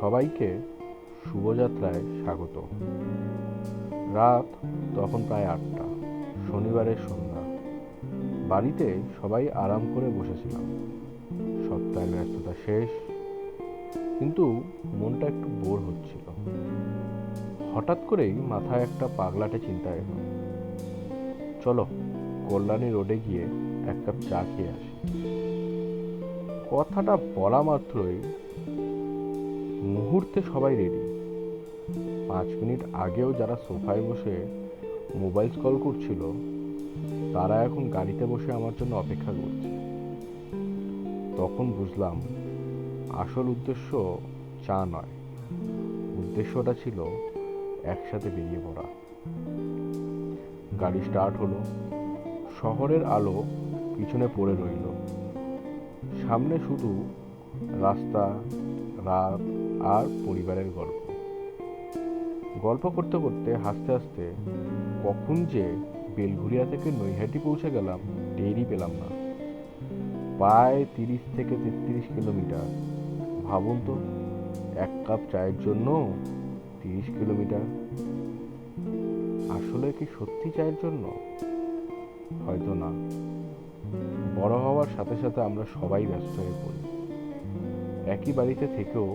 সবাইকে শুভযাত্রায় স্বাগত। রাত তখন প্রায় 8টা, শনিবারের সন্ধ্যা। বাড়িতে সবাই আরাম করে বসেছিলাম। সপ্তাহের ব্যস্ততা শেষ, কিন্তু মনটা একটু বোর হচ্ছিল। হঠাৎ করেই মাথায় একটা পাগলাটে চিন্তা এলো, চলো কল্যাণী রোডে গিয়ে এক কাপ চা খেয়ে আসি। কথাটা বলা মাত্রই মুহূর্তে সবাই রেডি। 5 মিনিট আগেও যারা সোফায় বসে মোবাইল কল করছিল, তারা এখন গাড়িতে বসে আমার জন্য অপেক্ষা করছে। তখন বুঝলাম আসল উদ্দেশ্য চা নয়, উদ্দেশ্যটা ছিল একসাথে বেরিয়ে পড়া। গাড়ি স্টার্ট হলো, শহরের আলো পিছনে পড়ে রইল। সামনে শুধু রাস্তা, রাত আর পরিবারের গল্প। গল্প করতে করতে হাসতে হাসতে কখন যে বেলঘুরিয়া থেকে নৈহাটি পৌঁছে গেলাম টেরই পেলাম না। প্রায় 30 থেকে 33 কিলোমিটার। ভাবুন তো, এক কাপ চায়ের জন্য 30 কিলোমিটার। আসলে কি সত্যি চায়ের জন্য? হয়তো না। বড় হওয়ার সাথে সাথে আমরা সবাই ব্যস্ত হয়ে পড়ি। একই বাড়িতে থেকেও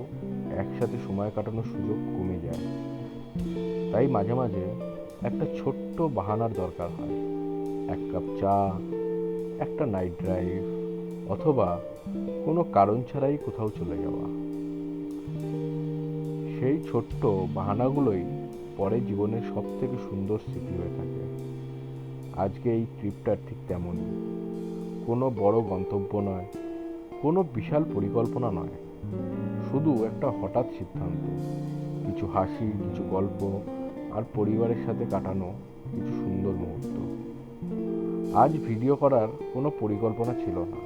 একসাথে সময় কাটানোর সুযোগ কমে যায়। তাই মাঝে মাঝে একটা ছোট্ট বাহানার দরকার হয়। এক কাপ চা, একটা নাইট ড্রাইভ, অথবা কোনো কারণ ছাড়াই কোথাও চলে যাওয়া। সেই ছোট্ট বাহানাগুলোই পরে জীবনের সব থেকে সুন্দর স্মৃতি হয়ে থাকে। আজকে এই ট্রিপটা ঠিক তেমনই। কোনো বড় গন্তব্য নয়, কোনো বিশাল পরিকল্পনা নয়, শুধু একটা হঠাৎ সিদ্ধান্ত, কিছু হাসি, কিছু গল্প আর পরিবারের সাথে কাটানো কিছু সুন্দর মুহূর্ত। আজ ভিডিও করার কোনো পরিকল্পনা ছিল না,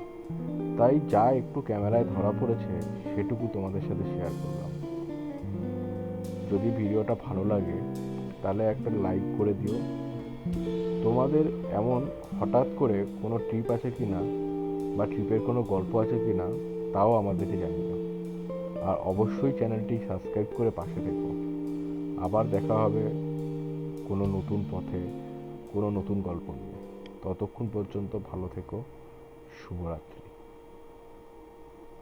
তাই যা একটু ক্যামেরায় ধরা পড়েছে সেটুকু তোমাদের সাথে শেয়ার করলাম। যদি ভিডিওটা ভালো লাগে তাহলে একটা লাইক করে দিও। তোমাদের এমন হঠাৎ করে কোনো ট্রিপ আছে কিনা বা ট্রিপের কোনো গল্প আছে কিনা তাও আমাদেরকে জানিও। আর অবশ্যই চ্যানেলটি সাবস্ক্রাইব করে পাশে থেকো। আবার দেখা হবে কোনো নতুন পথে, কোনো নতুন গল্প নিয়ে। ততক্ষণ পর্যন্ত ভালো থেকো। শুভরাত্রি।